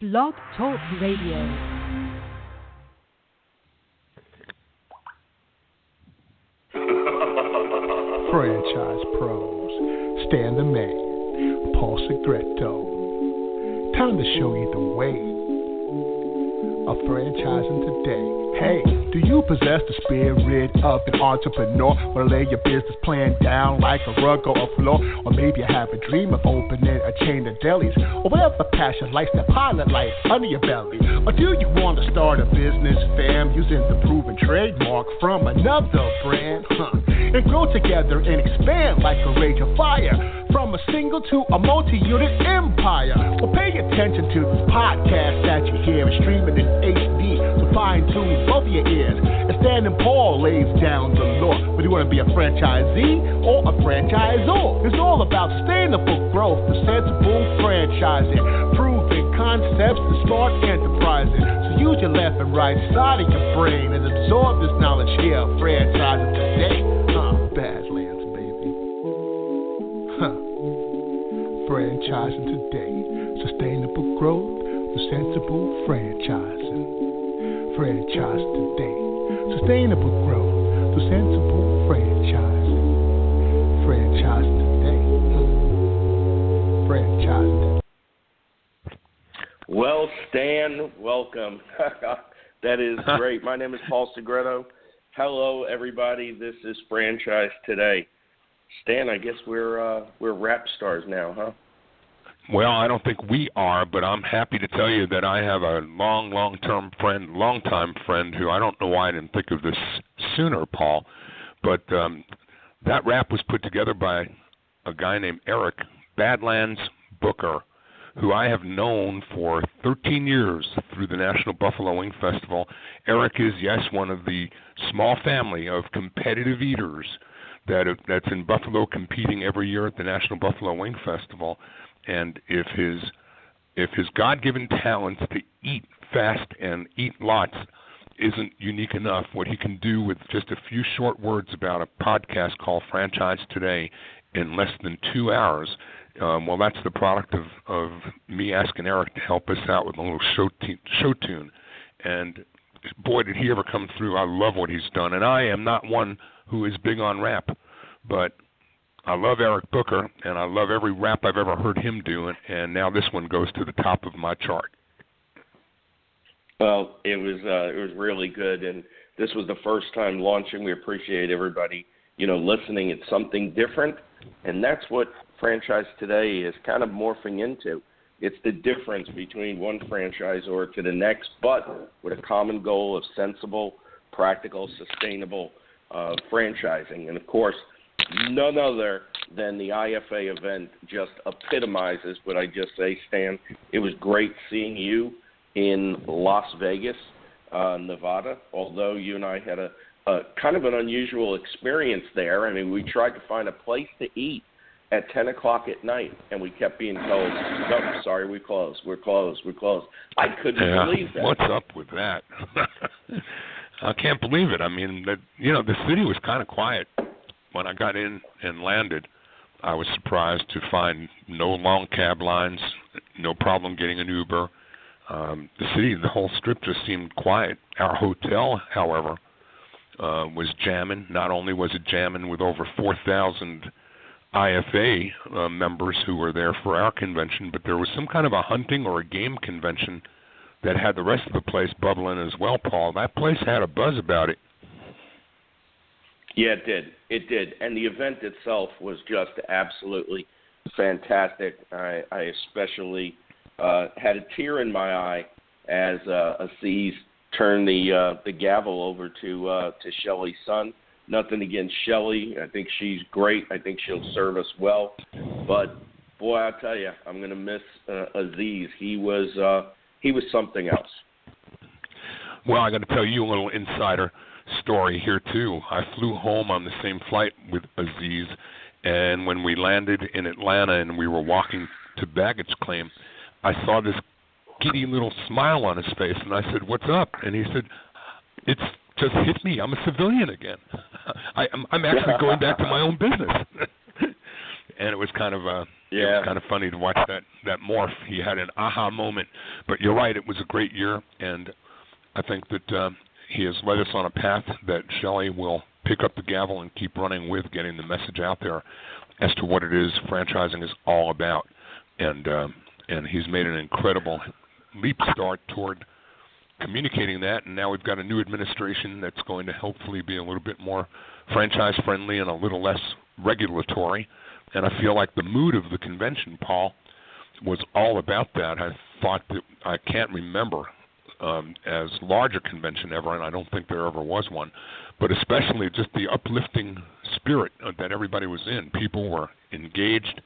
Blog Talk Radio. Franchise pros, Stan the Man, Paul Segreto. Time to show you the way of franchising today. Hey, do you possess the spirit of an entrepreneur? Or lay your business plan down like a rug or a floor? Or maybe you have a dream of opening a chain of delis, or whatever passion lights that pilot light under your belly. Or do you want to start a business, fam, using the proven trademark from another brand? And grow together and expand like a rage of fire, from a single to a multi-unit empire. Well, pay attention to this podcast that you hear and streaming in HD, so fine-tune both of your ears. And Stan and Paul lays down the law. Whether you want to be a franchisee or a franchisor, it's all about sustainable growth, the sensible franchising, proven concepts, and smart enterprising. So use your left and right side of your brain and absorb this knowledge here, franchising today. Badlands, baby. Franchising today. Sustainable growth, the sensible franchising. Franchise today. Sustainable growth, the sensible franchising. Franchise today. Franchise today. Well, Stan, welcome. That is great. My name is Paul Segreto. Hello, everybody. This is Franchise Today. Stan, I guess we're rap stars now, huh? Well, I don't think we are, but I'm happy to tell you that I have a long-time friend who I don't know why I didn't think of this sooner, Paul, but that rap was put together by a guy named Eric Badlands Booker, who I have known for 13 years through the National Buffalo Wing Festival. Eric is, yes, one of the small family of competitive eaters that's in Buffalo competing every year at the National Buffalo Wing Festival. And if his God-given talents to eat fast and eat lots isn't unique enough, what he can do with just a few short words about a podcast called Franchise Today in less than 2 hours, well, that's the product of me asking Eric to help us out with a little show tune. And boy, did he ever come through. I love what he's done. And I am not one who is big on rap, but I love Eric Booker, and I love every rap I've ever heard him do, and now this one goes to the top of my chart. Well, it was really good, and this was the first time launching. We appreciate everybody, listening. It's something different, and that's what Franchise Today is kind of morphing into. It's the difference between one franchisor to the next, but with a common goal of sensible, practical, sustainable franchising. And, of course, none other than the IFA event just epitomizes what I just say, Stan. It was great seeing you in Las Vegas, Nevada, although you and I had a kind of an unusual experience there. I mean, we tried to find a place to eat at 10 o'clock at night, and we kept being told, no, sorry, we're closed. I couldn't believe that. What's up with that? I can't believe it. I mean, the city was kind of quiet. When I got in and landed, I was surprised to find no long cab lines, no problem getting an Uber. The city, the whole strip just seemed quiet. Our hotel, however, was jamming. Not only was it jamming with over 4,000 IFA members who were there for our convention, but there was some kind of a hunting or a game convention that had the rest of the place bubbling as well, Paul. That place had a buzz about it. Yeah, it did. And the event itself was just absolutely fantastic. I especially had a tear in my eye as Aziz turned the gavel over to Shelly's son. Nothing against Shelly. I think she's great. I think she'll serve us well. But, boy, I tell you, I'm going to miss Aziz. He was something else. Well, I got to tell you a little insider story here too. I flew home on the same flight with Aziz, and when we landed in Atlanta and we were walking to baggage claim, I saw this giddy little smile on his face, and I said, "What's up?" And he said, "It's just hit me. I'm a civilian again. I'm actually going back to my own business." and it was kind of it was kind of funny to watch that morph. He had an aha moment. But you're right, it was a great year, and I think that he has led us on a path that Shelley will pick up the gavel and keep running with, getting the message out there as to what it is franchising is all about. And he's made an incredible leap start toward communicating that, and now we've got a new administration that's going to hopefully be a little bit more franchise-friendly and a little less regulatory. And I feel like the mood of the convention, Paul, was all about that. I thought that I can't remember as large a convention ever, and I don't think there ever was one, but especially just the uplifting spirit that everybody was in. People were engaged.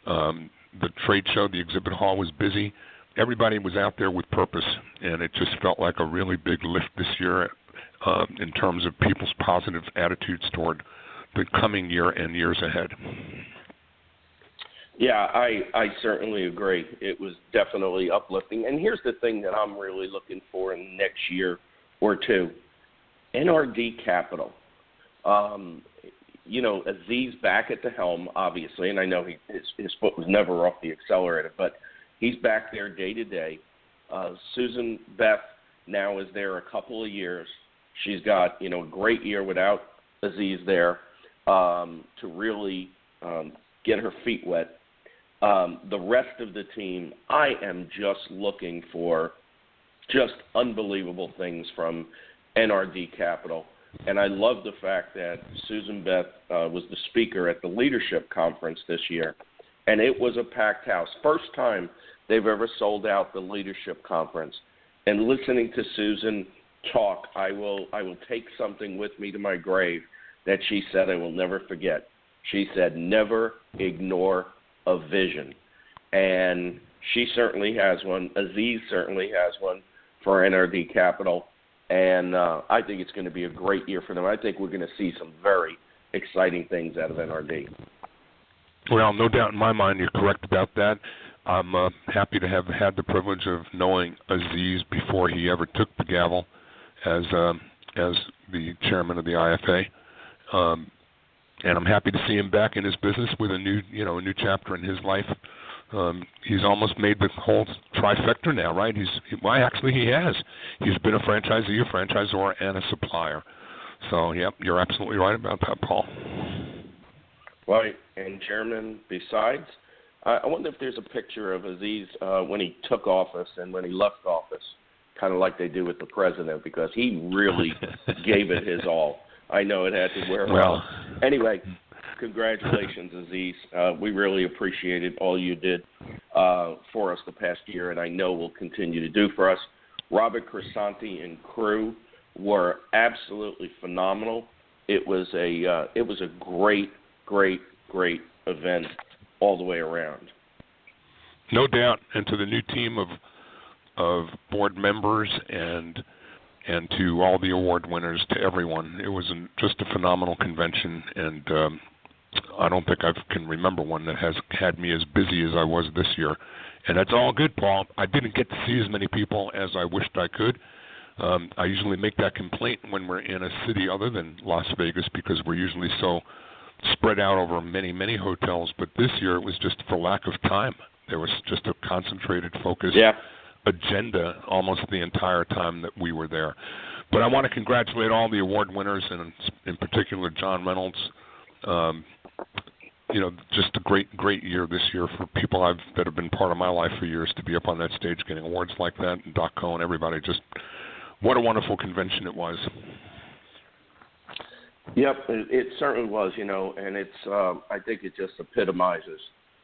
The trade show, the exhibit hall was busy. Everybody was out there with purpose, and it just felt like a really big lift this year in terms of people's positive attitudes toward the coming year and years ahead. Yeah, I certainly agree. It was definitely uplifting. And here's the thing that I'm really looking for in the next year or two. NRD Capital. Aziz back at the helm, obviously, and I know his foot was never off the accelerator, but he's back there day to day. Susan Beth now is there a couple of years. She's got, a great year without Aziz there to really get her feet wet. The rest of the team, I am just looking for just unbelievable things from NRD Capital. And I love the fact that Susan Beth was the speaker at the leadership conference this year. And it was a packed house. First time they've ever sold out the leadership conference. And listening to Susan talk, I will take something with me to my grave that she said I will never forget. She said, never ignore a vision. And she certainly has one. Aziz certainly has one for NRD Capital. And I think it's going to be a great year for them. I think we're going to see some very exciting things out of NRD. Well, no doubt in my mind you're correct about that. I'm happy to have had the privilege of knowing Aziz before he ever took the gavel as the chairman of the IFA. And I'm happy to see him back in his business with a new chapter in his life. He's almost made the whole trifecta now, right? Actually he has. He's been a franchisee, a franchisor, and a supplier. So, yep, you're absolutely right about that, Paul. Right, and Chairman, besides, I wonder if there's a picture of Aziz when he took office and when he left office, kind of like they do with the president, because he really gave it his all. I know it had to wear off. Anyway, congratulations, Aziz. We really appreciated all you did for us the past year, and I know will continue to do for us. Robert Crisanti and crew were absolutely phenomenal. It was a great event all the way around. No doubt, and to the new team of board members and to all the award winners, to everyone. It was just a phenomenal convention, and I don't think I can remember one that has had me as busy as I was this year. And that's all good, Paul. I didn't get to see as many people as I wished I could. I usually make that complaint when we're in a city other than Las Vegas because we're usually so spread out over many, many hotels. But this year it was just for lack of time. There was just a concentrated focus agenda almost the entire time that we were there. But I want to congratulate all the award winners, and in particular John Reynolds. Just a great year this year for people that have been part of my life for years to be up on that stage getting awards like that, and Doc Cohen, everybody. Just what a wonderful convention it was. Yep, it certainly was, and it's I think it just epitomizes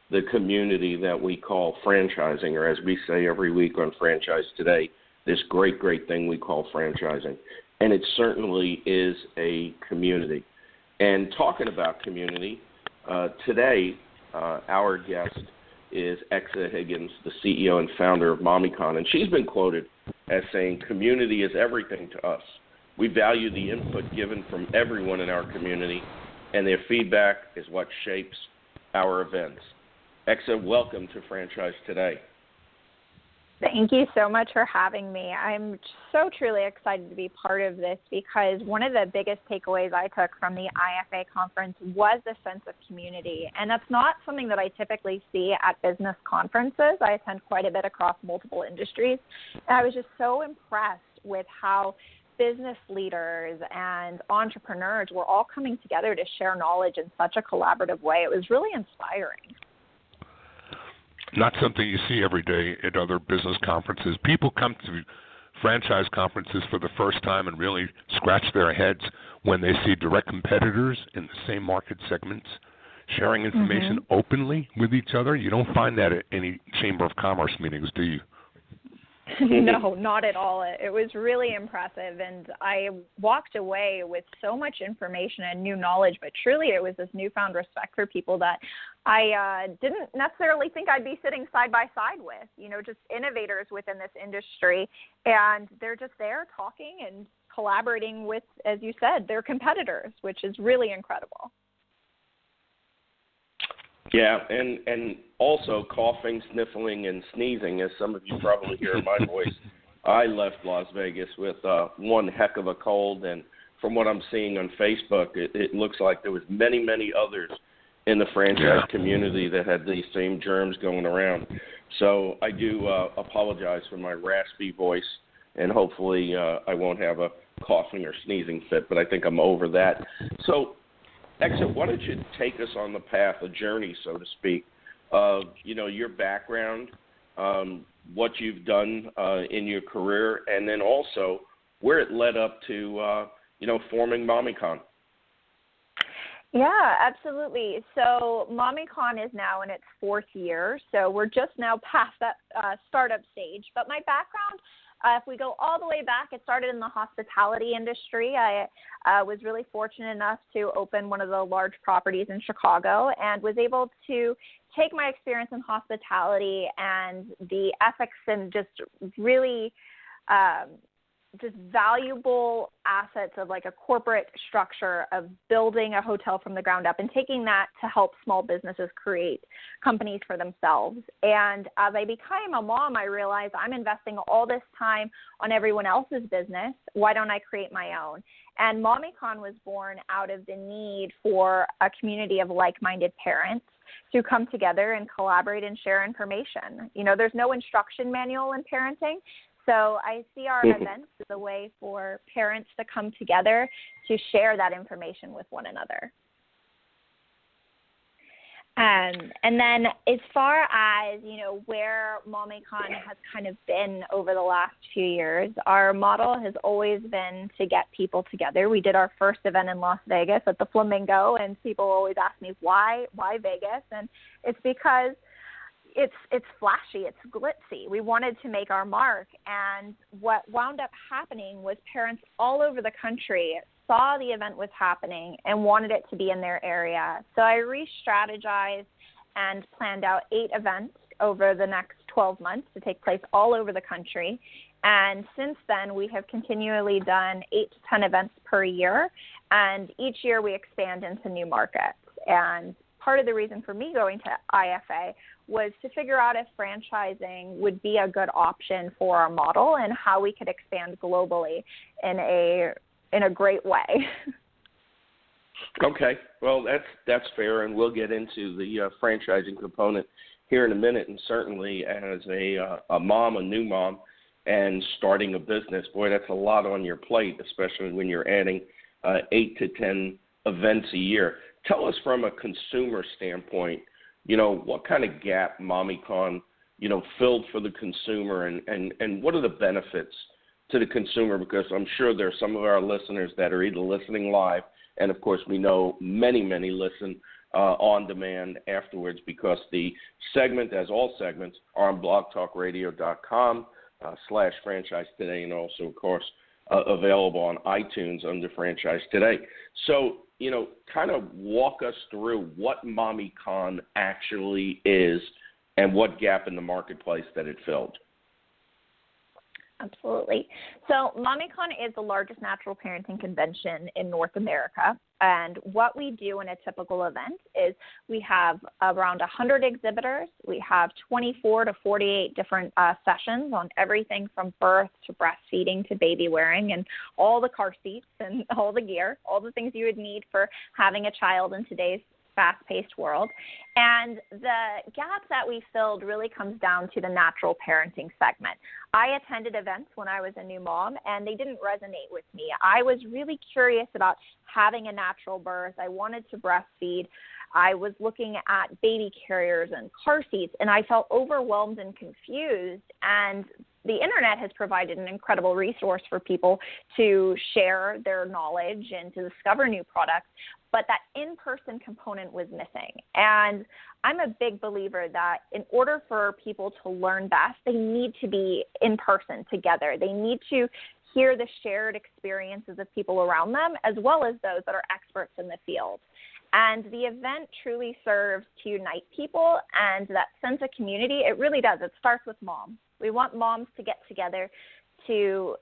the community that we call franchising, or as we say every week on Franchise Today, this great thing we call franchising. And it certainly is a community. And talking about community, today our guest is Xza Higgins, the CEO and founder of MommyCon. And she's been quoted as saying, community is everything to us. We value the input given from everyone in our community, and their feedback is what shapes our events. Xza, welcome to Franchise Today. Thank you so much for having me. I'm so truly excited to be part of this because one of the biggest takeaways I took from the IFA conference was the sense of community. And that's not something that I typically see at business conferences. I attend quite a bit across multiple industries. And I was just so impressed with how business leaders and entrepreneurs were all coming together to share knowledge in such a collaborative way. It was really inspiring. Not something you see every day at other business conferences. People come to franchise conferences for the first time and really scratch their heads when they see direct competitors in the same market segments sharing information openly with each other. You don't find that at any Chamber of Commerce meetings, do you? No, not at all. It was really impressive, and I walked away with so much information and new knowledge, but truly it was this newfound respect for people that I didn't necessarily think I'd be sitting side by side with, just innovators within this industry, and they're just there talking and collaborating with, as you said, their competitors, which is really incredible. Yeah, and also coughing, sniffling, and sneezing, as some of you probably hear in my voice. I left Las Vegas with one heck of a cold, and from what I'm seeing on Facebook, it looks like there was many, many others in the franchise community that had these same germs going around. So I do apologize for my raspy voice, and hopefully I won't have a coughing or sneezing fit, but I think I'm over that. So Xza, why don't you take us on the path, a journey, so to speak, of, your background, what you've done in your career, and then also where it led up to, forming MommyCon. Yeah, absolutely. So MommyCon is now in its 4th year, so we're just now past that startup stage. But my background, if we go all the way back, it started in the hospitality industry. I was really fortunate enough to open one of the large properties in Chicago and was able to take my experience in hospitality and the ethics and just really just valuable assets of like a corporate structure of building a hotel from the ground up and taking that to help small businesses create companies for themselves. And as I became a mom, I realized I'm investing all this time on everyone else's business. Why don't I create my own? And MommyCon was born out of the need for a community of like-minded parents to come together and collaborate and share information. There's no instruction manual in parenting. So I see our events as a way for parents to come together to share that information with one another. And then as far as, where MommyCon has kind of been over the last few years, our model has always been to get people together. We did our first event in Las Vegas at the Flamingo, and people always ask me, why Vegas? And it's because it's flashy, it's glitzy. We wanted to make our mark, and what wound up happening was parents all over the country saw the event was happening and wanted it to be in their area. So I re-strategized and planned out 8 events over the next 12 months to take place all over the country. And since then, we have continually done 8 to 10 events per year, and each year we expand into new markets. And part of the reason for me going to IFA was to figure out if franchising would be a good option for our model and how we could expand globally in a great way. Okay, well, that's fair, and we'll get into the franchising component here in a minute. And certainly as a mom, a new mom, and starting a business, boy, that's a lot on your plate, especially when you're adding 8 to 10 events a year. Tell us from a consumer standpoint, what kind of gap MommyCon, filled for the consumer, and what are the benefits to the consumer? Because I'm sure there are some of our listeners that are either listening live, and of course we know many, many listen on demand afterwards, because the segment, as all segments, are on blogtalkradio.com/franchise today, and also, of course, available on iTunes under Franchise Today. So, kind of walk us through what MommyCon actually is and what gap in the marketplace that it filled. Absolutely. So MommyCon is the largest natural parenting convention in North America. And what we do in a typical event is we have around 100 exhibitors. We have 24 to 48 different sessions on everything from birth to breastfeeding to baby wearing and all the car seats and all the gear, all the things you would need for having a child in today's fast-paced world. And the gap that we filled really comes down to the natural parenting segment. I attended events when I was a new mom, and they didn't resonate with me. I was really curious about having a natural birth. I wanted to breastfeed. I was looking at baby carriers and car seats, and I felt overwhelmed and confused. And the internet has provided an incredible resource for people to share their knowledge and to discover new products, but that in-person component was missing. And I'm a big believer that in order for people to learn best, they need to be in person together. They need to hear the shared experiences of people around them, as well as those that are experts in the field. And the event truly serves to unite people, and that sense of community, it really does. It starts with moms. We want moms to get together to,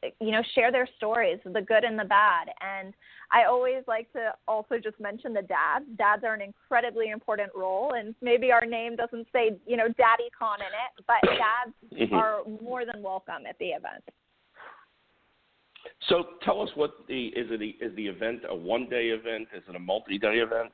share their stories, the good and the bad. And I always like to also just mention the dads. Dads are an incredibly important role, and maybe our name doesn't say, DaddyCon in it, but dads are more than welcome at the event. So tell us is the event a one-day event? Is it a multi-day event?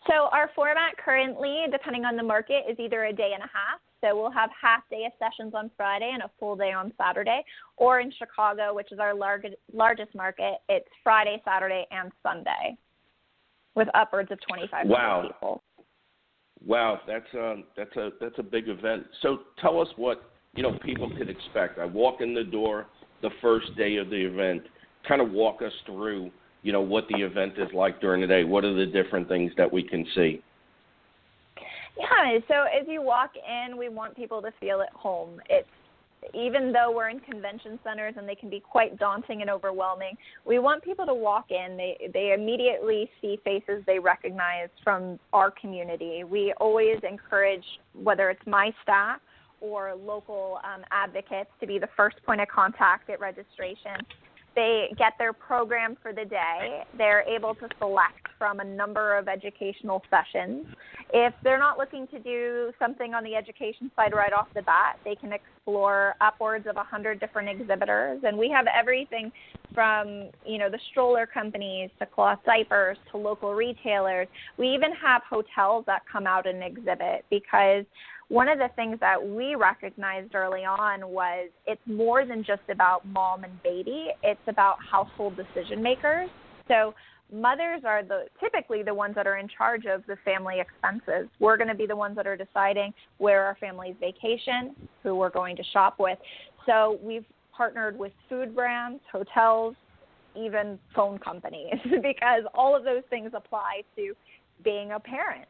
So our format currently, depending on the market, is either a day and a half. So we'll have half day of sessions on Friday and a full day on Saturday. Or in Chicago, which is our largest market, it's Friday, Saturday, and Sunday with upwards of 2,500 people. Wow, that's a big event. So tell us what people could expect. I walk in the door the first day of the event. Kind of walk us through what the event is like during the day. What are the different things that we can see? Yeah, so as you walk in, we want people to feel at home. Even though we're in convention centers and they can be quite daunting and overwhelming, we want people to walk in. They immediately see faces they recognize from our community. We always encourage, whether it's my staff or local advocates, to be the first point of contact at registration. They get their program for the day. They're able to select from a number of educational sessions. If they're not looking to do something on the education side right off the bat, they can explore upwards of 100 different exhibitors. And we have everything from, the stroller companies to cloth diapers to local retailers. We even have hotels that come out and exhibit, because one of the things that we recognized early on was it's more than just about mom and baby. It's about household decision makers. So mothers are typically the ones that are in charge of the family expenses. We're going to be the ones that are deciding where our families vacation, who we're going to shop with. So we've partnered with food brands, hotels, even phone companies, because all of those things apply to being a parent.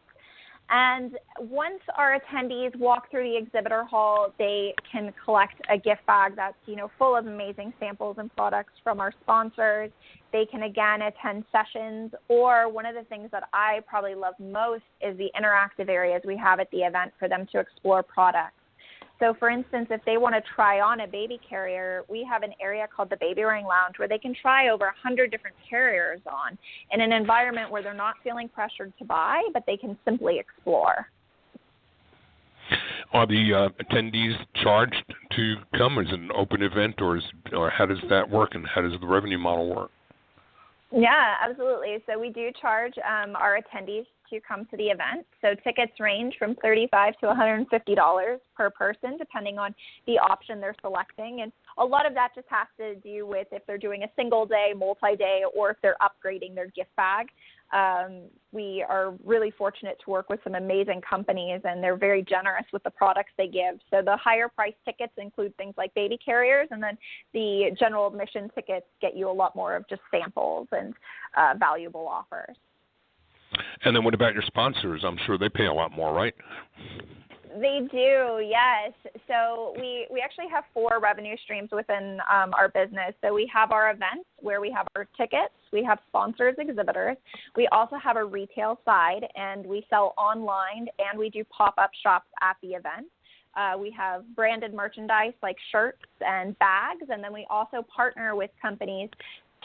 And once our attendees walk through the exhibitor hall, they can collect a gift bag that's, full of amazing samples and products from our sponsors. They can, again, attend sessions, or one of the things that I probably love most is the interactive areas we have at the event for them to explore products. So, for instance, if they want to try on a baby carrier, we have an area called the Baby Wearing Lounge where they can try over 100 different carriers on in an environment where they're not feeling pressured to buy, but they can simply explore. Are the attendees charged to come as an open event, or how does that work, and how does the revenue model work? Yeah, absolutely. So we do charge our attendees to come to the event. So tickets range from $35 to $150 per person, depending on the option they're selecting. And a lot of that just has to do with if they're doing a single day, multi-day, or if they're upgrading their gift bag. We are really fortunate to work with some amazing companies, and they're very generous with the products they give. So the higher price tickets include things like baby carriers, and then the general admission tickets get you a lot more of just samples and valuable offers. And then what about your sponsors? I'm sure they pay a lot more, right? They do, yes. So we actually have 4 revenue streams within our business. So we have our events where we have our tickets. We have sponsors, exhibitors. We also have a retail side, and we sell online, and we do pop-up shops at the event. We have branded merchandise like shirts and bags, and then we also partner with companies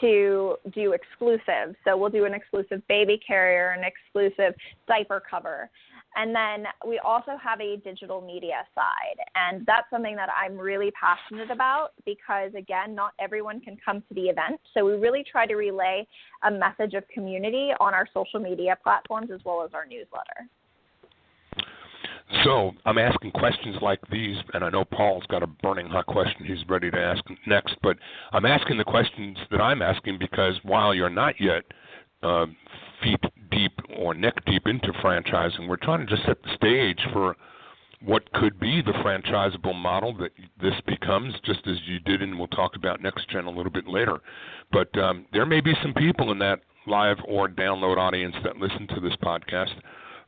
to do exclusives. So we'll do an exclusive baby carrier, an exclusive diaper cover. And then we also have a digital media side. And that's something that I'm really passionate about because, again, not everyone can come to the event. So we really try to relay a message of community on our social media platforms as well as our newsletter. So I'm asking questions like these, and I know Paul's got a burning hot question he's ready to ask next, but I'm asking the questions that I'm asking because while you're not yet feet deep or neck deep into franchising, we're trying to just set the stage for what could be the franchisable model that this becomes, just as you did, and we'll talk about NextGen a little bit later. But there may be some people in that live or download audience that listen to this podcast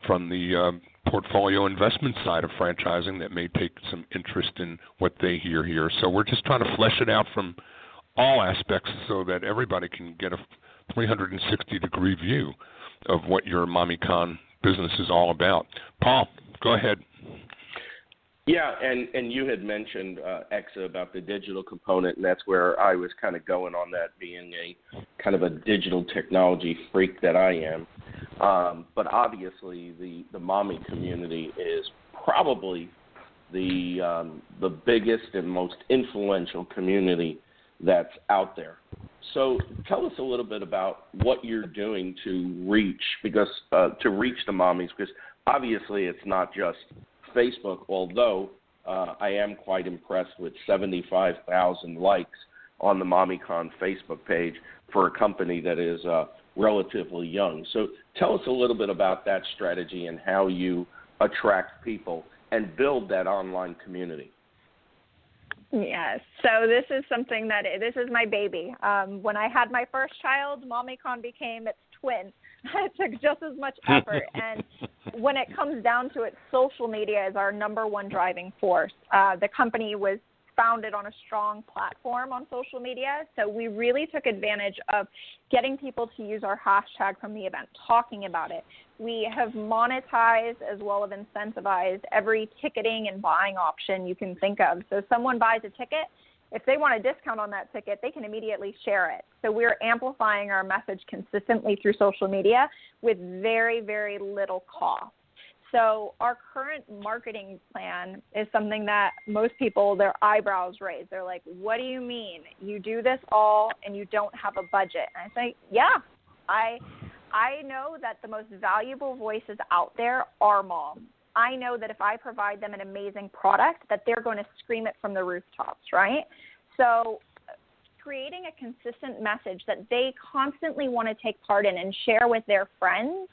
from the portfolio investment side of franchising that may take some interest in what they hear here. So we're just trying to flesh it out from all aspects so that everybody can get a 360-degree view of what your MommyCon business is all about. Paul, go ahead. Yeah, and you had mentioned, Xza, about the digital component, and that's where I was kind of going on that, being a kind of a digital technology freak that I am. But obviously the mommy community is probably the biggest and most influential community that's out there. So tell us a little bit about what you're doing to reach the mommies, because obviously it's not just Facebook, although I am quite impressed with 75,000 likes on the MommyCon Facebook page for a company that is relatively young. So tell us a little bit about that strategy and how you attract people and build that online community. Yes. So this is something this is my baby. When I had my first child, MommyCon became its twin. It took just as much effort. And when it comes down to it, social media is our number one driving force. The company was founded on a strong platform on social media. So we really took advantage of getting people to use our hashtag from the event, talking about it. We have monetized as well as incentivized every ticketing and buying option you can think of. So someone buys a ticket, if they want a discount on that ticket, they can immediately share it. So we're amplifying our message consistently through social media with very, very little cost. So our current marketing plan is something that most people, their eyebrows raise. They're like, what do you mean? You do this all and you don't have a budget? And I say, yeah, I know that the most valuable voices out there are moms. I know that if I provide them an amazing product, that they're going to scream it from the rooftops, right? So creating a consistent message that they constantly want to take part in and share with their friends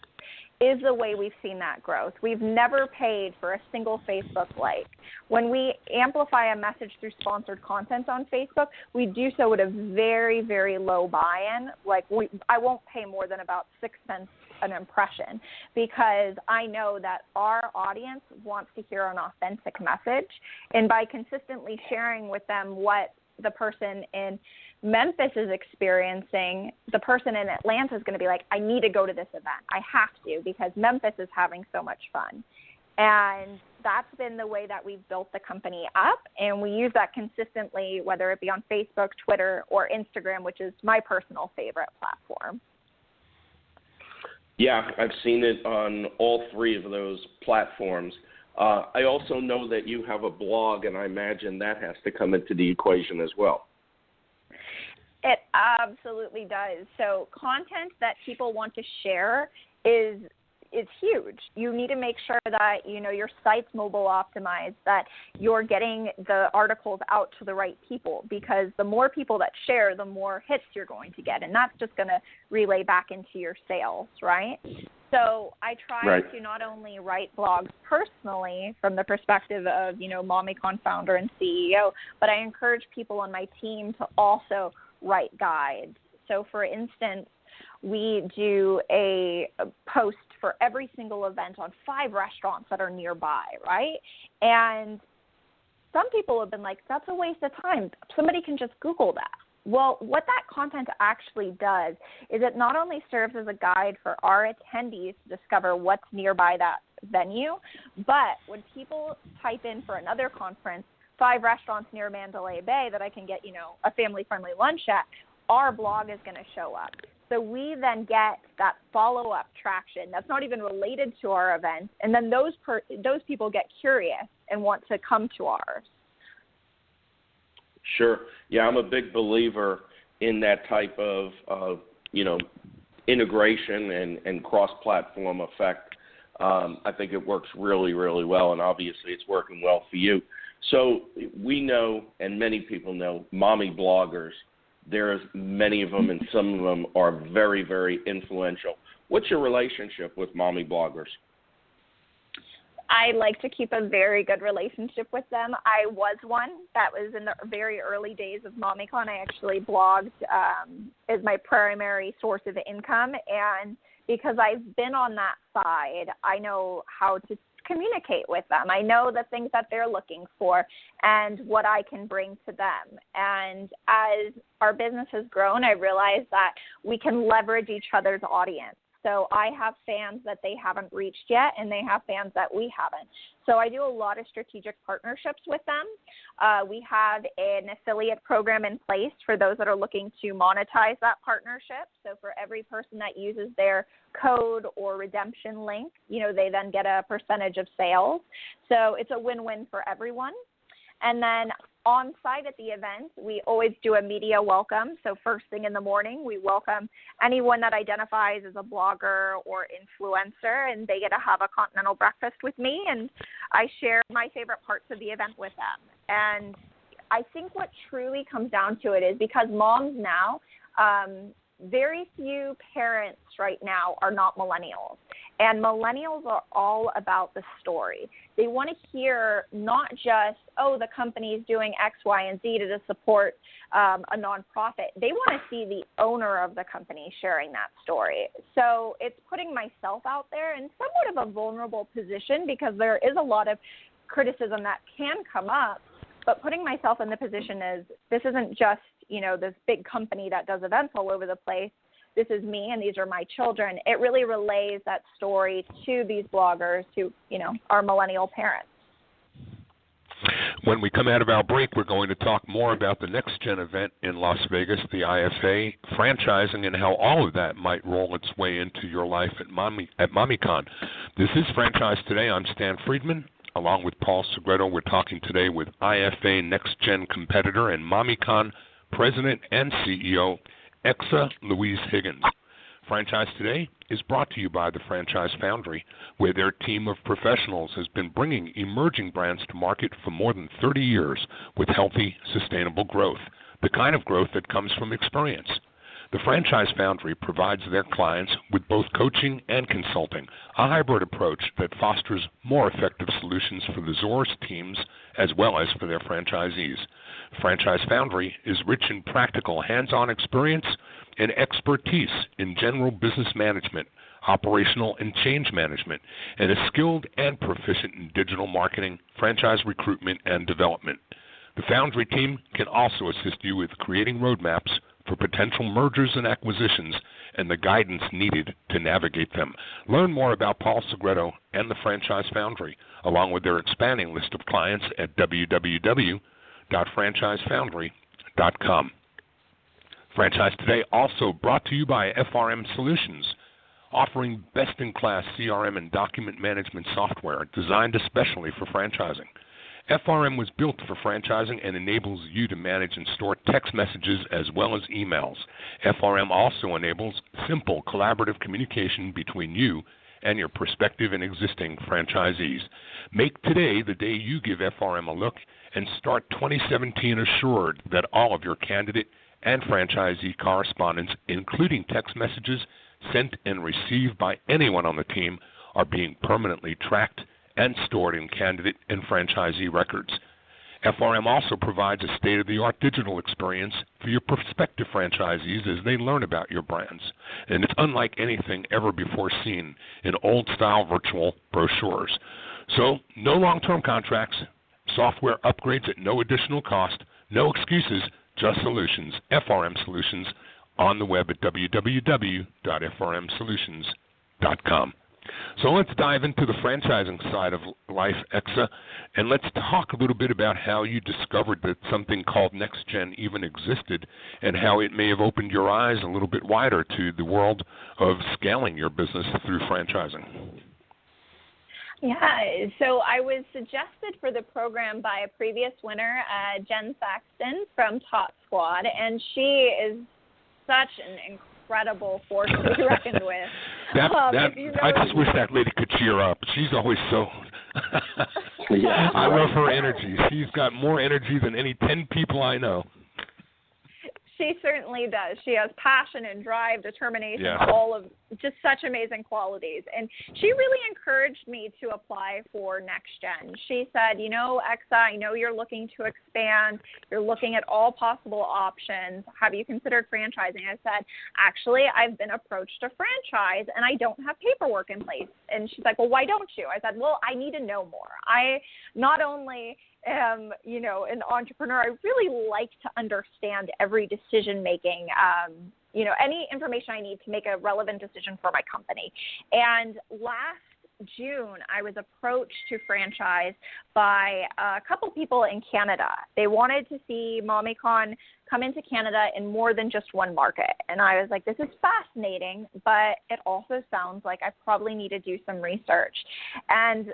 is the way we've seen that growth. We've never paid for a single Facebook like. When we amplify a message through sponsored content on Facebook, we do so at a very, very low buy-in. Like I won't pay more than about 6 cents an impression because I know that our audience wants to hear an authentic message. And by consistently sharing with them what the person in Memphis is experiencing, the person in Atlanta is going to be like, I need to go to this event. I have to because Memphis is having so much fun. And that's been the way that we've built the company up. And we use that consistently, whether it be on Facebook, Twitter, or Instagram, which is my personal favorite platform. Yeah, I've seen it on all three of those platforms. I also know that you have a blog, and I imagine that has to come into the equation as well. It absolutely does. So content that people want to share is huge. You need to make sure that, your site's mobile optimized, that you're getting the articles out to the right people, because the more people that share, the more hits you're going to get. And that's just going to relay back into your sales, right? So I try to not only write blogs personally from the perspective of, MommyCon founder and CEO, but I encourage people on my team to also write guides. So for instance, we do a post for every single event on 5 restaurants that are nearby, right? And some people have been like, that's a waste of time. Somebody can just Google that. Well, what that content actually does is it not only serves as a guide for our attendees to discover what's nearby that venue, but when people type in for another conference, 5 restaurants near Mandalay Bay that I can get, a family-friendly lunch at, our blog is going to show up. So we then get that follow-up traction that's not even related to our event, and then those people get curious and want to come to ours. Sure. Yeah, I'm a big believer in that type of integration and cross-platform effect. I think it works really, really well, and obviously it's working well for you. So we know, and many people know, mommy bloggers. There's many of them, and some of them are very, very influential. What's your relationship with mommy bloggers? I like to keep a very good relationship with them. I was one. That was in the very early days of MommyCon. I actually blogged as my primary source of income, and because I've been on that side, I know how to communicate with them. I know the things that they're looking for and what I can bring to them. And as our business has grown, I realized that we can leverage each other's audience. So I have fans that they haven't reached yet, and they have fans that we haven't. So I do a lot of strategic partnerships with them. We have an affiliate program in place for those that are looking to monetize that partnership. So for every person that uses their code or redemption link, they then get a percentage of sales. So it's a win-win for everyone. And then on site at the event, we always do a media welcome. So first thing in the morning, we welcome anyone that identifies as a blogger or influencer, and they get to have a continental breakfast with me, and I share my favorite parts of the event with them. And I think what truly comes down to it is because moms now, very few parents right now are not millennials. And millennials are all about the story. They want to hear not just, the company's doing X, Y, and Z to support a nonprofit. They want to see the owner of the company sharing that story. So it's putting myself out there in somewhat of a vulnerable position because there is a lot of criticism that can come up, but putting myself in the position is this isn't just, this big company that does events all over the place. This is me, and these are my children. It really relays that story to these bloggers who, are millennial parents. When we come out of our break, we're going to talk more about the NextGen event in Las Vegas, the IFA, franchising, and how all of that might roll its way into your life at MommyCon. This is Franchise Today. I'm Stan Friedman. Along with Paul Segreto, we're talking today with IFA NextGen competitor and MommyCon President and CEO, Xza Higgins. Franchise Today is brought to you by the Franchise Foundry, where their team of professionals has been bringing emerging brands to market for more than 30 years with healthy, sustainable growth, the kind of growth that comes from experience. The Franchise Foundry provides their clients with both coaching and consulting, a hybrid approach that fosters more effective solutions for the Zors teams as well as for their franchisees. Franchise Foundry is rich in practical hands-on experience and expertise in general business management, operational and change management, and is skilled and proficient in digital marketing, franchise recruitment, and development. The Foundry team can also assist you with creating roadmaps for potential mergers and acquisitions and the guidance needed to navigate them. Learn more about Paul Segreto and the Franchise Foundry, along with their expanding list of clients at www.franchisefoundry.com. Franchise Today also brought to you by FRM Solutions, offering best-in-class CRM and document management software designed especially for franchising. FRM was built for franchising and enables you to manage and store text messages as well as emails. FRM also enables simple collaborative communication between you and your prospective and existing franchisees. Make today the day you give FRM a look and start 2017 assured that all of your candidate and franchisee correspondence, including text messages sent and received by anyone on the team, are being permanently tracked and stored in candidate and franchisee records. FRM also provides a state-of-the-art digital experience for your prospective franchisees as they learn about your brands. And it's unlike anything ever before seen in old-style virtual brochures. So, no long-term contracts, software upgrades at no additional cost, no excuses, just solutions. FRM Solutions on the web at www.frmsolutions.com. So let's dive into the franchising side of life, Xza, and let's talk a little bit about how you discovered that something called NextGen even existed and how it may have opened your eyes a little bit wider to the world of scaling your business through franchising. Yeah, so I was suggested for the program by a previous winner, Jen Saxton from Top Squad, and she is such an incredible force to be reckoned with. I just wish that lady could cheer up. She's always so. Yeah. I love her energy. She's got more energy than any 10 people I know. She certainly does. She has passion and drive, determination, Yeah. all of just such amazing qualities. And she really encouraged me to apply for NextGen. She said, Xza, I know you're looking to expand. You're looking at all possible options. Have you considered franchising? I said, actually, I've been approached to franchise, and I don't have paperwork in place. And she's like, well, why don't you? I said, well, I need to know more. I not only am, an entrepreneur, I really like to understand every decision making, any information I need to make a relevant decision for my company. And last June, I was approached to franchise by a couple people in Canada. They wanted to see MommyCon come into Canada in more than just one market. And I was like, this is fascinating, but it also sounds like I probably need to do some research. And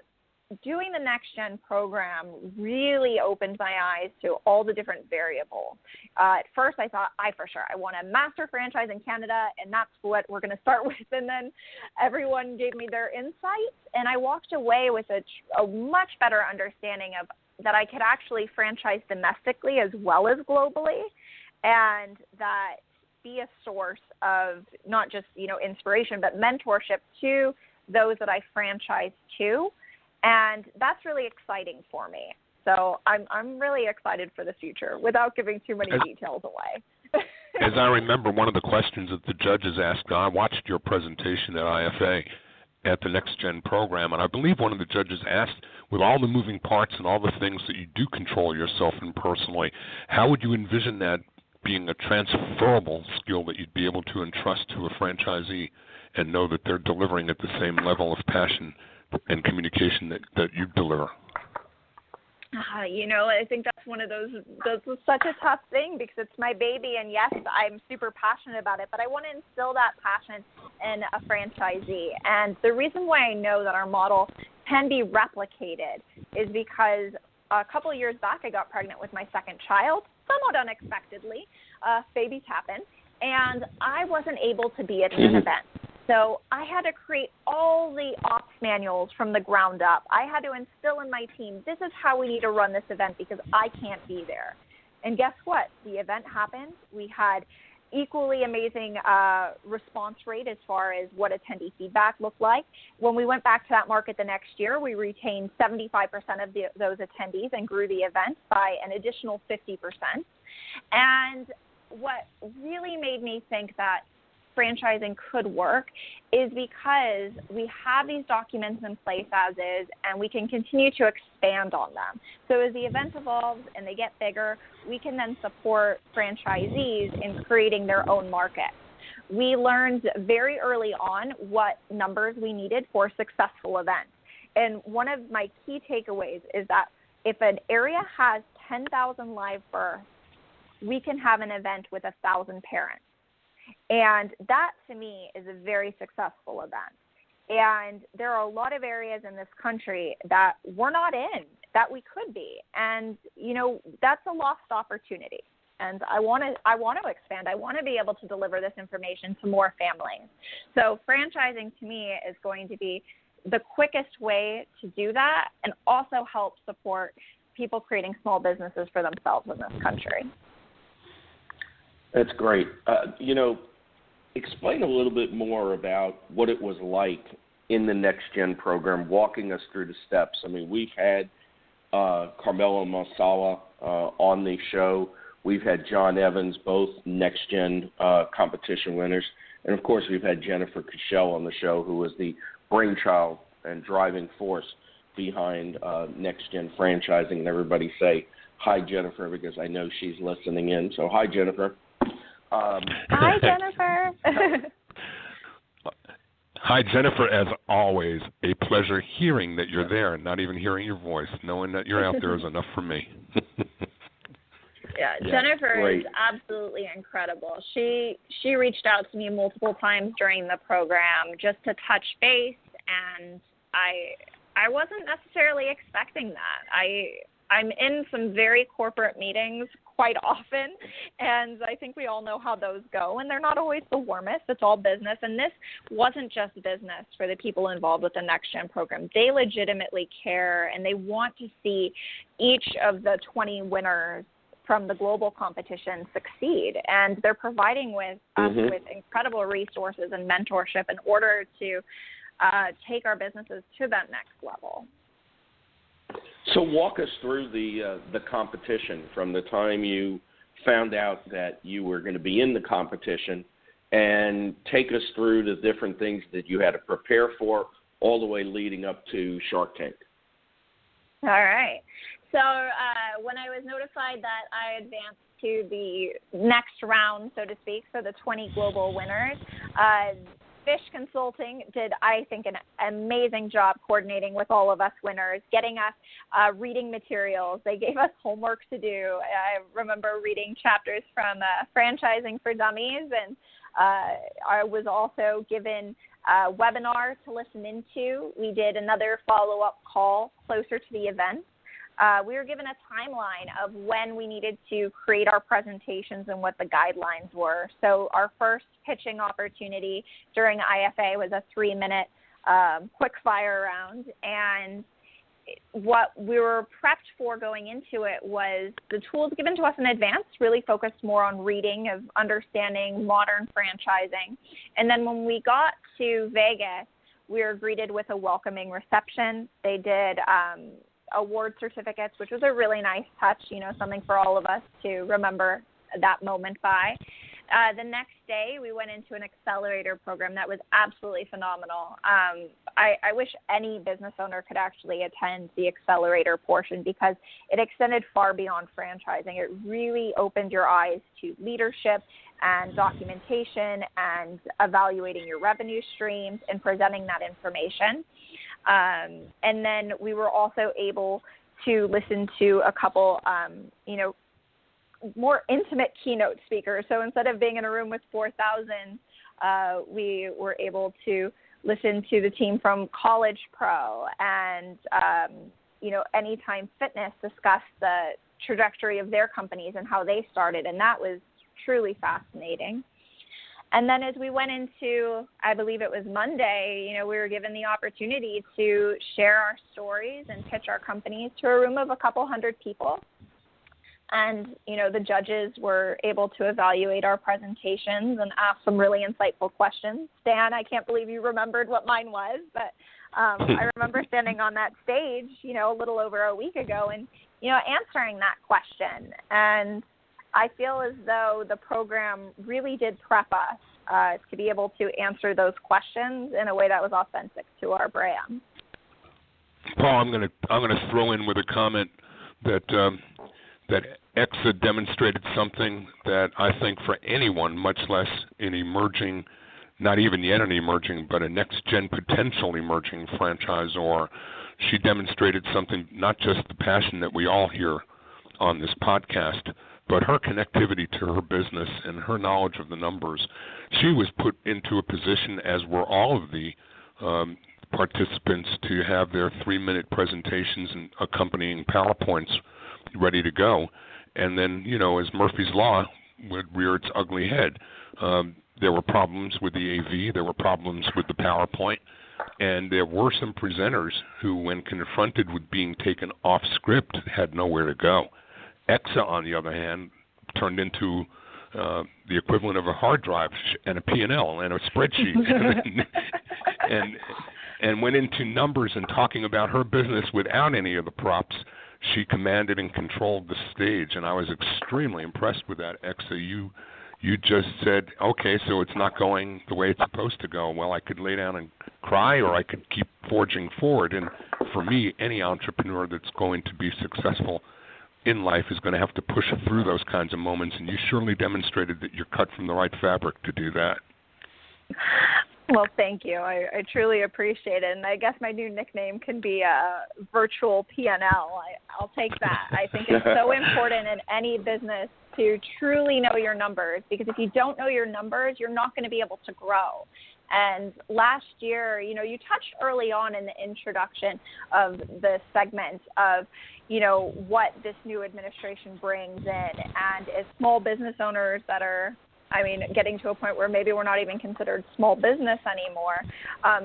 doing the NextGen program really opened my eyes to all the different variables. At first, I thought, I want a master franchise in Canada, and that's what we're going to start with. And then everyone gave me their insights, and I walked away with a much better understanding of that I could actually franchise domestically as well as globally, and that be a source of not just, inspiration, but mentorship to those that I franchise to. And that's really exciting for me. So I'm really excited for the future without giving too many details away. As I remember, one of the questions that the judges asked, I watched your presentation at IFA at the NextGen program, and I believe one of the judges asked, with all the moving parts and all the things that you do control yourself in personally, how would you envision that being a transferable skill that you'd be able to entrust to a franchisee and know that they're delivering at the same level of passion and communication that you deliver? I think that's one of those is such a tough thing because it's my baby, and yes, I'm super passionate about it, but I want to instill that passion in a franchisee. And the reason why I know that our model can be replicated is because a couple of years back, I got pregnant with my second child, somewhat unexpectedly. Babies happen, and I wasn't able to be at an event. So I had to create all the ops manuals from the ground up. I had to instill in my team, this is how we need to run this event because I can't be there. And guess what? The event happened. We had equally amazing response rate as far as what attendee feedback looked like. When we went back to that market the next year, we retained 75% of those attendees and grew the event by an additional 50%. And what really made me think that franchising could work is because we have these documents in place as is, and we can continue to expand on them. So as the event evolves and they get bigger, we can then support franchisees in creating their own market. We learned very early on what numbers we needed for successful events. And one of my key takeaways is that if an area has 10,000 live births, we can have an event with 1,000 parents. And that, to me, is a very successful event. And there are a lot of areas in this country that we're not in, that we could be. And, that's a lost opportunity. And I want to expand. I want to be able to deliver this information to more families. So franchising, to me, is going to be the quickest way to do that and also help support people creating small businesses for themselves in this country. That's great. Explain a little bit more about what it was like in the NextGen program, walking us through the steps. I mean, we've had Carmelo Masala on the show. We've had John Evans, both NextGen competition winners. And, of course, we've had Jennifer Cushell on the show, who was the brainchild and driving force behind NextGen franchising. And everybody say hi, Jennifer, because I know she's listening in. So hi, Jennifer. Hi, Jennifer. Hi, Jennifer. As always, a pleasure hearing that you're there and not even hearing your voice. Knowing that you're out there is enough for me. Yeah, Jennifer is absolutely incredible. She reached out to me multiple times during the program just to touch base, and I wasn't necessarily expecting that. I'm in some very corporate meetings quite often, and I think we all know how those go, and they're not always the warmest. It's all business, and this wasn't just business for the people involved with the NextGen program. They legitimately care, and they want to see each of the 20 winners from the global competition succeed, and they're providing us with incredible resources and mentorship in order to take our businesses to that next level. So walk us through the competition from the time you found out that you were going to be in the competition, and take us through the different things that you had to prepare for all the way leading up to Shark Tank. All right. So when I was notified that I advanced to the next round, so to speak, so the 20 global winners, Fish Consulting did, I think, an amazing job coordinating with all of us winners, getting us reading materials. They gave us homework to do. I remember reading chapters from Franchising for Dummies, and I was also given a webinar to listen into. We did another follow-up call closer to the event. We were given a timeline of when we needed to create our presentations and what the guidelines were. So our first pitching opportunity during IFA was a 3-minute quick fire round. And what we were prepped for going into it was the tools given to us in advance really focused more on reading, of understanding modern franchising. And then when we got to Vegas, we were greeted with a welcoming reception. They did award certificates, which was a really nice touch, something for all of us to remember that moment by. The next day, we went into an accelerator program that was absolutely phenomenal. I wish any business owner could actually attend the accelerator portion, because it extended far beyond franchising. It really opened your eyes to leadership and documentation and evaluating your revenue streams and presenting that information. And then we were also able to listen to a couple, more intimate keynote speakers. So instead of being in a room with 4,000, we were able to listen to the team from College Pro and, Anytime Fitness discuss the trajectory of their companies and how they started. And that was truly fascinating. And then as we went into, I believe it was Monday, we were given the opportunity to share our stories and pitch our companies to a room of a couple hundred people. And, the judges were able to evaluate our presentations and ask some really insightful questions. Stan, I can't believe you remembered what mine was, but I remember standing on that stage, a little over a week ago and, answering that question. And I feel as though the program really did prep us to be able to answer those questions in a way that was authentic to our brand. Paul, I'm going to throw in with a comment that Xza demonstrated something that I think for anyone, much less an emerging, not even yet an emerging, but a next-gen potential emerging franchisor, she demonstrated something, not just the passion that we all hear on this podcast, but her connectivity to her business and her knowledge of the numbers. She was put into a position, as were all of the participants, to have their 3-minute presentations and accompanying PowerPoints ready to go. And then, as Murphy's Law would rear its ugly head, there were problems with the AV, there were problems with the PowerPoint, and there were some presenters who, when confronted with being taken off script, had nowhere to go. Xza, on the other hand, turned into the equivalent of a hard drive and a P&L and a spreadsheet and went into numbers and talking about her business without any of the props. She commanded and controlled the stage, and I was extremely impressed with that. Xza, you just said, okay, so it's not going the way it's supposed to go. Well, I could lay down and cry, or I could keep forging forward. And for me, any entrepreneur that's going to be successful in life is going to have to push through those kinds of moments, and you surely demonstrated that you're cut from the right fabric to do that. Well, thank you. I truly appreciate it. And I guess my new nickname can be Virtual P&L. I'll take that. I think it's so important in any business to truly know your numbers, because if you don't know your numbers, you're not going to be able to grow. And last year, you touched early on in the introduction of the segment of, what this new administration brings in. And as small business owners that are, getting to a point where maybe we're not even considered small business anymore,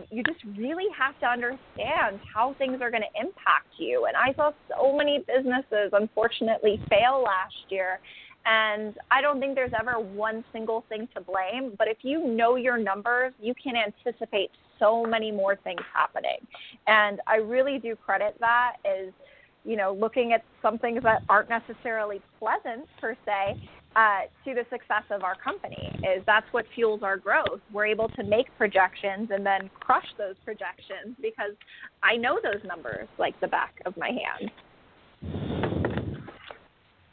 you just really have to understand how things are going to impact you. And I saw so many businesses, unfortunately, fail last year. And I don't think there's ever one single thing to blame. But if you know your numbers, you can anticipate so many more things happening. And I really do credit that as, looking at some things that aren't necessarily pleasant per se, to the success of our company. Is that's what fuels our growth. We're able to make projections and then crush those projections because I know those numbers like the back of my hand.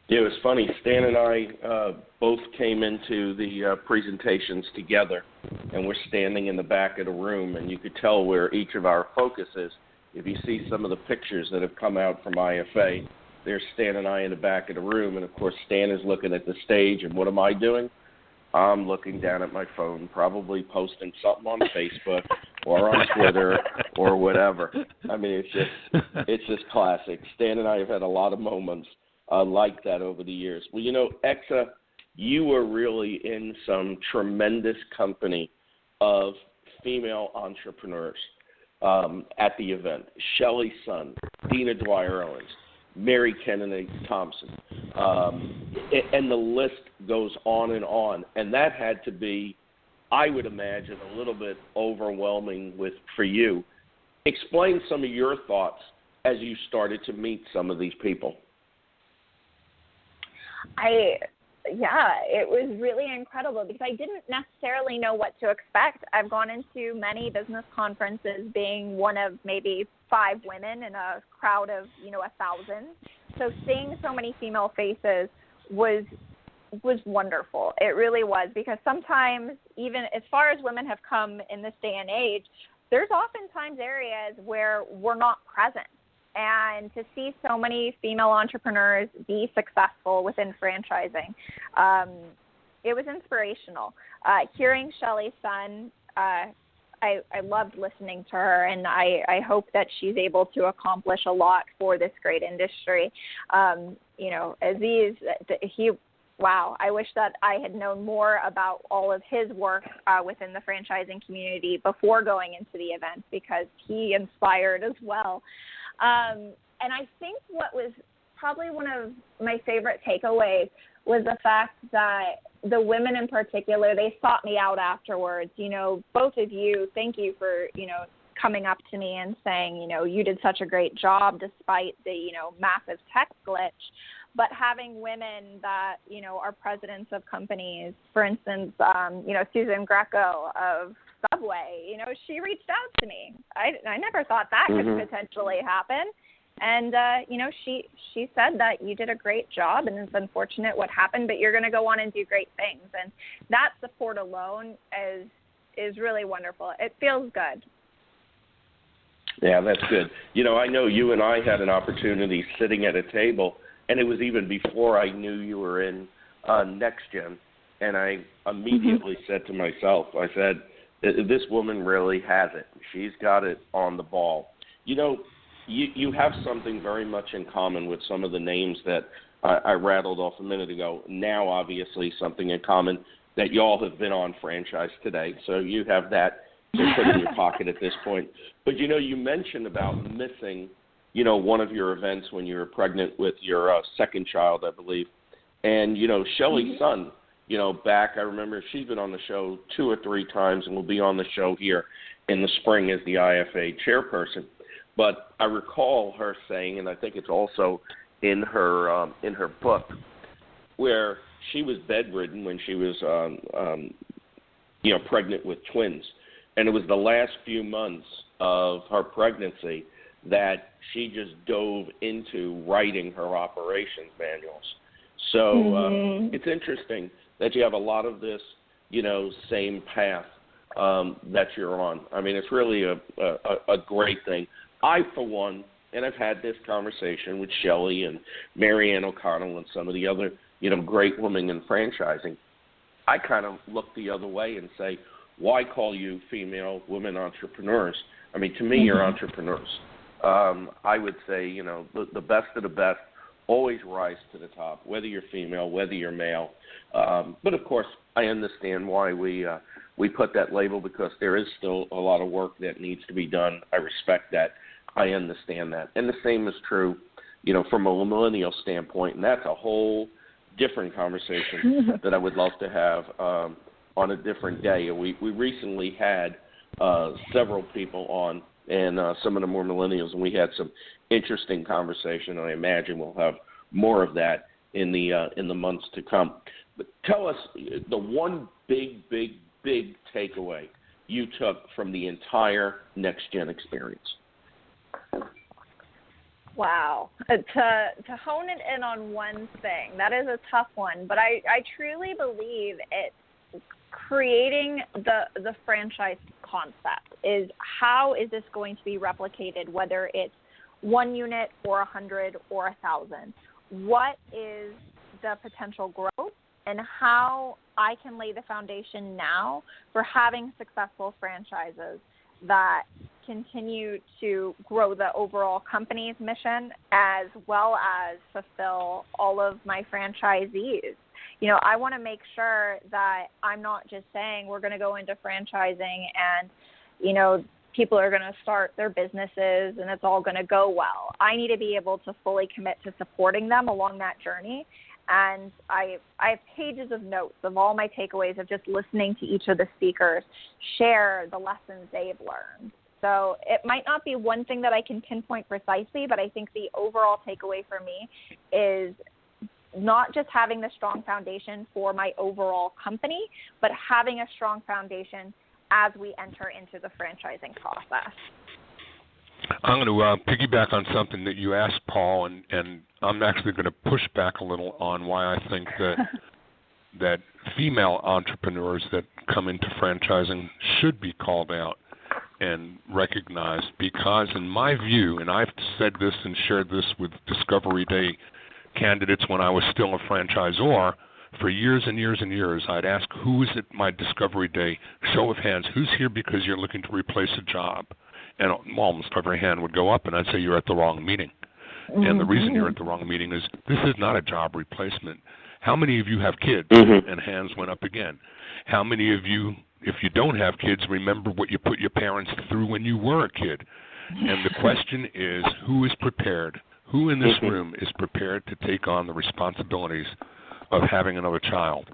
Yeah, it was funny. Stan and I both came into the presentations together, and we're standing in the back of the room, and you could tell where each of our focus is. If you see some of the pictures that have come out from IFA, there's Stan and I in the back of the room, and, of course, Stan is looking at the stage, and what am I doing? I'm looking down at my phone, probably posting something on Facebook or on Twitter or whatever. It's just classic. Stan and I have had a lot of moments like that over the years. Well, Xza, you were really in some tremendous company of female entrepreneurs at the event. Shelley Sun, Dina Dwyer-Owens, Mary Kennedy Thompson, and the list goes on. And that had to be, I would imagine, a little bit overwhelming for you. Explain some of your thoughts as you started to meet some of these people. It was really incredible because I didn't necessarily know what to expect. I've gone into many business conferences being one of maybe 5 women in a crowd of, 1,000. So seeing so many female faces was wonderful. It really was, because sometimes even as far as women have come in this day and age, there's oftentimes areas where we're not present. And to see so many female entrepreneurs be successful within franchising, it was inspirational. Hearing Shelley Sun, I loved listening to her, and I hope that she's able to accomplish a lot for this great industry. Aziz, I wish that I had known more about all of his work within the franchising community before going into the event, because he inspired as well. And I think what was probably one of my favorite takeaways was the fact that the women in particular, they sought me out afterwards. Both of you, thank you for, coming up to me and saying, you did such a great job despite the, massive tech glitch. But having women that, are presidents of companies, for instance, Susan Greco of Subway, she reached out to me. I never thought that could potentially happen. And, she said that you did a great job, and it's unfortunate what happened, but you're going to go on and do great things. And that support alone is really wonderful. It feels good. Yeah, that's good. I know you and I had an opportunity sitting at a table, and it was even before I knew you were in NextGen, and I immediately said to myself, I said, this woman really has it. She's got it on the ball. You have something very much in common with some of the names that I rattled off a minute ago. Now, obviously, something in common that you all have been on Franchise Today. So you have that to put in your pocket at this point. But, you mentioned about missing, one of your events when you were pregnant with your second child, I believe. And, Shelley Sun, back, I remember she's been on the show 2 or 3 times and will be on the show here in the spring as the IFA chairperson. But I recall her saying, and I think it's also in her book, where she was bedridden when she was, pregnant with twins. And it was the last few months of her pregnancy that she just dove into writing her operations manuals. So it's interesting that you have a lot of this, same path that you're on. I mean, it's really a great thing. I, for one, and I've had this conversation with Shelley and Marianne O'Connell and some of the other, great women in franchising. I kind of look the other way and say, why call you female women entrepreneurs? I mean, to me, you're entrepreneurs. I would say, the best of the best always rise to the top, whether you're female, whether you're male. But, of course, I understand why we put that label, because there is still a lot of work that needs to be done. I respect that. I understand that. And the same is true, from a millennial standpoint, and that's a whole different conversation that I would love to have on a different day. We recently had several people on, and some of them were millennials, and we had some interesting conversation. I imagine we'll have more of that in the months to come. But tell us the one big takeaway you took from the entire NextGen experience. Wow. To hone it in on one thing, that is a tough one, but I truly believe it's creating the franchise concept. Is how is this going to be replicated, whether it's 1 unit or 100 or 1,000? What is the potential growth, and how I can lay the foundation now for having successful franchises that continue to grow the overall company's mission, as well as fulfill all of my franchisees. I want to make sure that I'm not just saying we're going to go into franchising and, people are going to start their businesses and it's all going to go well. I need to be able to fully commit to supporting them along that journey. And I have pages of notes of all my takeaways of just listening to each of the speakers share the lessons they've learned. So it might not be one thing that I can pinpoint precisely, but I think the overall takeaway for me is not just having the strong foundation for my overall company, but having a strong foundation as we enter into the franchising process. I'm going to piggyback on something that you asked, Paul, and I'm actually going to push back a little on why I think that female entrepreneurs that come into franchising should be called out and recognized, because in my view, and I've said this and shared this with Discovery Day candidates when I was still a franchisor, for years and years and years, I'd ask, who is at my Discovery Day, show of hands, who's here because you're looking to replace a job? And almost every hand would go up, and I'd say, you're at the wrong meeting. Mm-hmm. And the reason you're at the wrong meeting is this is not a job replacement. How many of you have kids? Mm-hmm. And hands went up again. How many of you, if you don't have kids, remember what you put your parents through when you were a kid? And the question is, who is prepared? Who in this room is prepared to take on the responsibilities of having another child?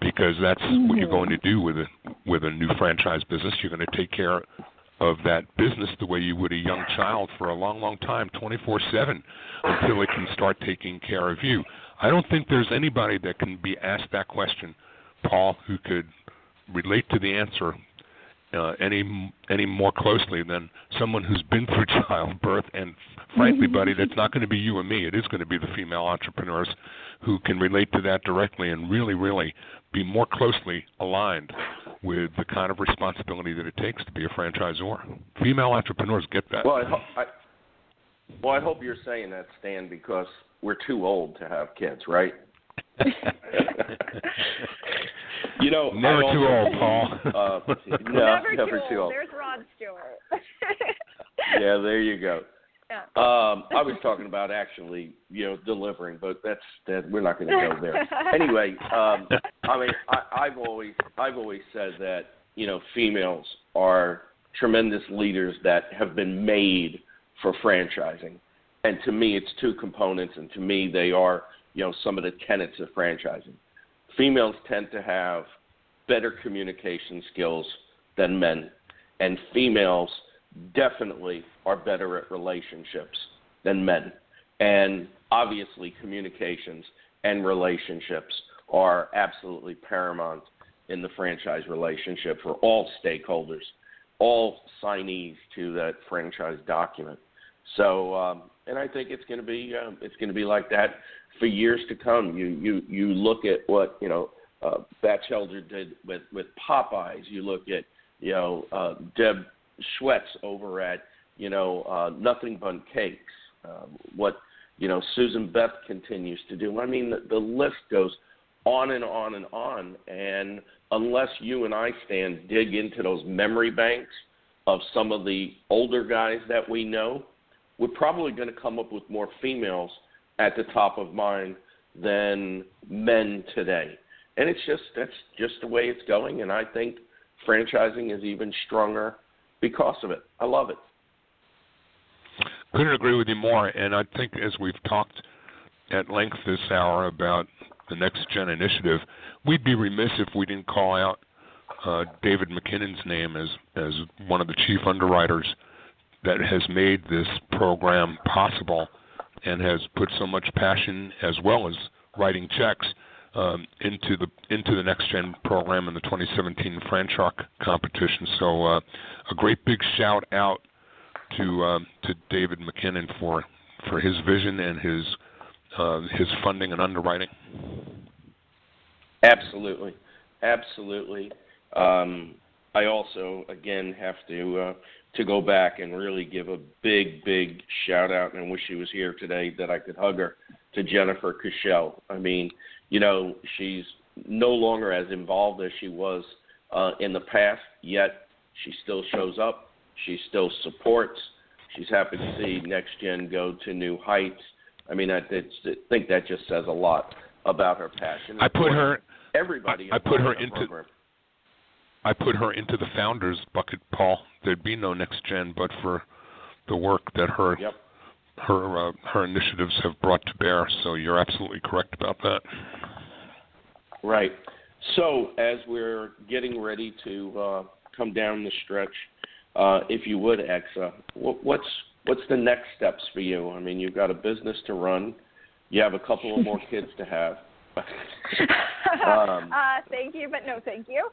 Because that's what you're going to do with a new franchise business. You're going to take care of that business the way you would a young child for a long, long time, 24/7, until it can start taking care of you. I don't think there's anybody that can be asked that question, Paul, who could relate to the answer any more closely than someone who's been through childbirth. And frankly, buddy, that's not going to be you or me. It is going to be the female entrepreneurs who can relate to that directly and really, really be more closely aligned with the kind of responsibility that it takes to be a franchisor. Female entrepreneurs get that. Well, I hope you're saying that, Stan, because we're too old to have kids, right? Never too old, Paul. Never too old. There's Rod Stewart. Yeah, there you go. Yeah. I was talking about actually, delivering, but we're not going to go there. Anyway, I've always said that females are tremendous leaders that have been made for franchising, and to me, it's two components, and to me, they are some of the tenets of franchising. Females tend to have better communication skills than men, and females definitely are better at relationships than men. And obviously communications and relationships are absolutely paramount in the franchise relationship for all stakeholders, all signees to that franchise document. So, and I think it's going to be like that for years to come. You look at what Batchelder did with Popeyes. You look at Deb Schwetz over at, Nothing But Cakes, what, Susan Beth continues to do. I mean, the list goes on and on and on. And unless you and I, Stan, dig into those memory banks of some of the older guys that we know, we're probably going to come up with more females at the top of mind than men today. And that's just the way it's going. And I think franchising is even stronger because of it. I love it. Couldn't agree with you more. And I think as we've talked at length this hour about the NextGen initiative, we'd be remiss if we didn't call out David McKinnon's name as one of the chief underwriters that has made this program possible and has put so much passion as well as writing checks into the NextGen program and the 2017 Franchise competition. So a great big shout out to David McKinnon for his vision and his funding and underwriting. Absolutely. I also, again, have to go back and really give a big shout out, and wish she was here today that I could hug her, to Jennifer Cushell. I mean, she's no longer as involved as she was in the past, yet she still shows up. She still supports. She's happy to see NextGen go to new heights. I mean, I think that just says a lot about her passion. I put her into the founders bucket, Paul. There'd be no NextGen but for the work that her initiatives have brought to bear. So you're absolutely correct about that. Right. So as we're getting ready to come down the stretch, if you would, Xza, what's the next steps for you? I mean, you've got a business to run. You have a couple of more kids to have. Thank you, but no thank you.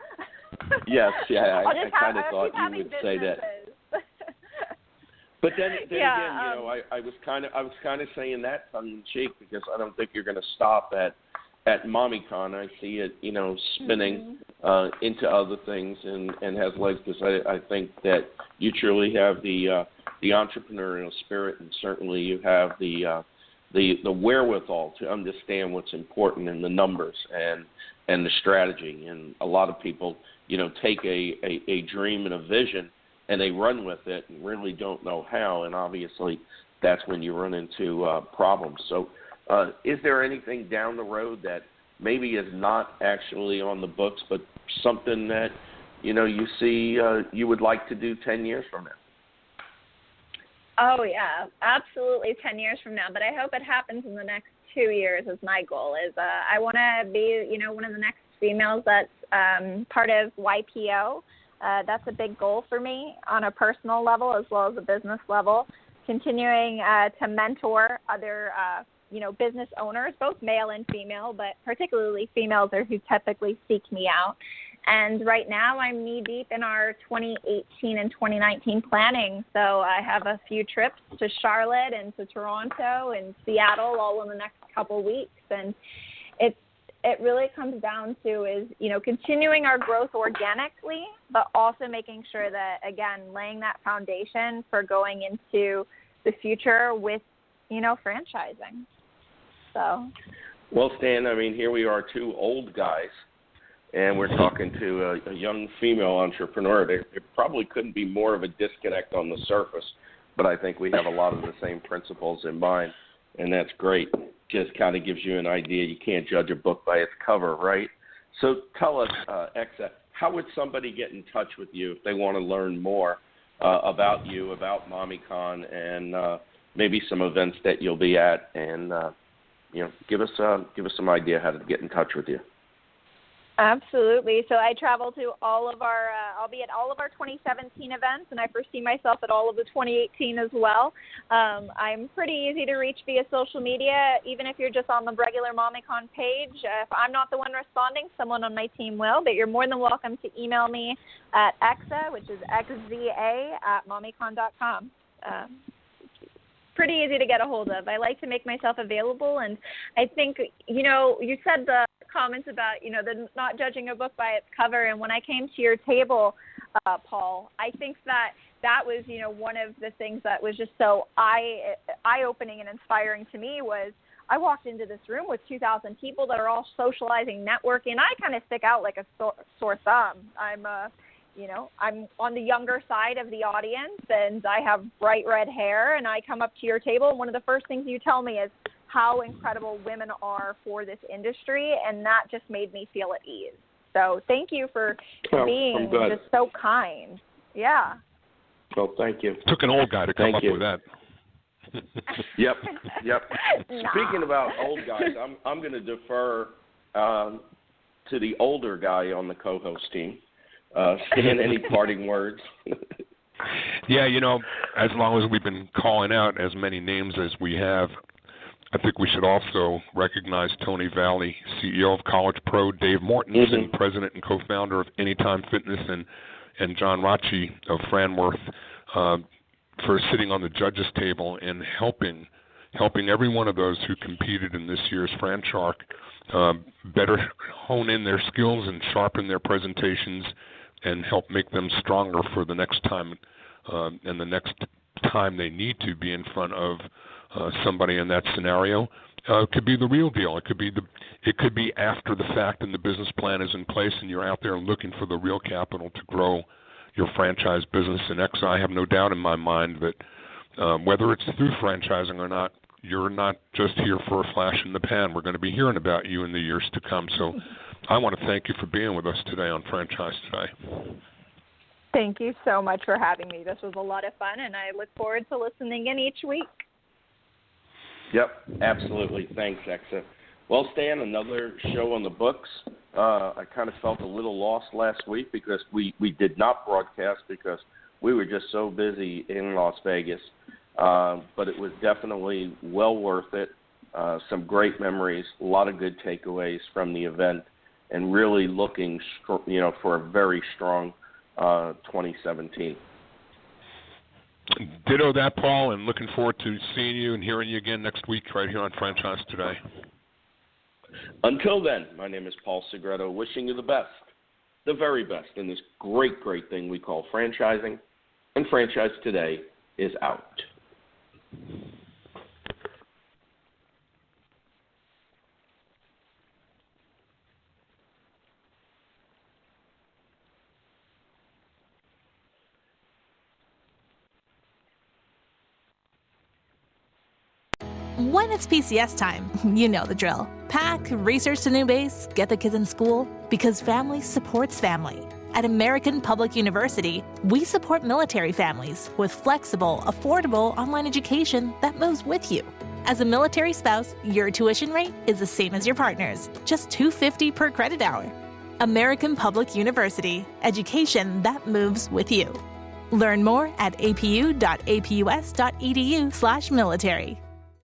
Yes, yeah, I kind of thought you would say that. But then again, I was kind of saying that tongue in cheek, because I don't think you're going to stop at MommyCon. I see it, spinning into other things and has legs, because I think that you truly have the entrepreneurial spirit, and certainly you have the wherewithal to understand what's important in the numbers and the strategy. And a lot of people, take a dream and a vision and they run with it and really don't know how. And obviously that's when you run into problems. So is there anything down the road that maybe is not actually on the books, but something that, you see you would like to do 10 years from now? Oh, yeah, absolutely 10 years from now. But I hope it happens in the next 2 years is my goal. I want to be, one of the next females that's part of YPO. That's a big goal for me on a personal level as well as a business level. Continuing to mentor other, business owners, both male and female, but particularly females are who typically seek me out. And right now I'm knee-deep in our 2018 and 2019 planning. So I have a few trips to Charlotte and to Toronto and Seattle all in the next couple weeks. And it really comes down to is, continuing our growth organically, but also making sure that, again, laying that foundation for going into the future with, franchising. So. Well, Stan, I mean, here we are, two old guys, and we're talking to a young female entrepreneur. There probably couldn't be more of a disconnect on the surface, but I think we have a lot of the same principles in mind, and that's great. Just kind of gives you an idea. You can't judge a book by its cover, right? So tell us, Xza, how would somebody get in touch with you if they want to learn more about you, about MommyCon, and maybe some events that you'll be at, and give us some idea how to get in touch with you. Absolutely. So I travel to all of our, I'll be at all of our 2017 events, and I foresee myself at all of the 2018 as well. I'm pretty easy to reach via social media, even if you're just on the regular MommyCon page. If I'm not the one responding, someone on my team will, but you're more than welcome to email me at Xza, which is xza@mommycon.com. Pretty easy to get a hold of. I like to make myself available, and I think, you said the comments about, the not judging a book by its cover, and when I came to your table, Paul. I think that was, one of the things that was just so eye-opening and inspiring to me was I walked into this room with 2,000 people that are all socializing, networking. I kind of stick out like a sore thumb. I'm on the younger side of the audience, and I have bright red hair, and I come up to your table, and one of the first things you tell me is how incredible women are for this industry, and that just made me feel at ease. So thank you for being just so kind. Yeah. Well, thank you. Took an old guy to come up with that. Yep. Speaking about old guys, I'm going to defer to the older guy on the co-host team. Stan, any parting words? Yeah, as long as we've been calling out as many names as we have, I think we should also recognize Tony Valley, CEO of College Pro, Dave Mortensen, president and co-founder of Anytime Fitness, and John Rachi of Franworth for sitting on the judges' table and helping every one of those who competed in this year's FranShark better hone in their skills and sharpen their presentations and help make them stronger for the next time and the next time they need to be in front of somebody in that scenario. It could be the real deal. It could be after the fact and the business plan is in place and you're out there looking for the real capital to grow your franchise business in Xza. I have no doubt in my mind that whether it's through franchising or not, you're not just here for a flash in the pan. We're going to be hearing about you in the years to come. So I want to thank you for being with us today on Franchise Today. Thank you so much for having me. This was a lot of fun, and I look forward to listening in each week. Yep, absolutely. Thanks, Xza. Well, Stan, another show on the books. I kind of felt a little lost last week because we did not broadcast because we were just so busy in Las Vegas. But it was definitely well worth it. Some great memories, a lot of good takeaways from the event, and really looking, for a very strong 2017. Ditto that, Paul, and looking forward to seeing you and hearing you again next week right here on Franchise Today. Until then, my name is Paul Segreto, wishing you the best, the very best in this great, great thing we call franchising, and Franchise Today is out. When it's PCS time, you know the drill. Pack, research the new base, get the kids in school, because family supports family. At American Public University, we support military families with flexible, affordable online education that moves with you. As a military spouse, your tuition rate is the same as your partner's, just $250 per credit hour. American Public University, education that moves with you. Learn more at apu.apus.edu/military.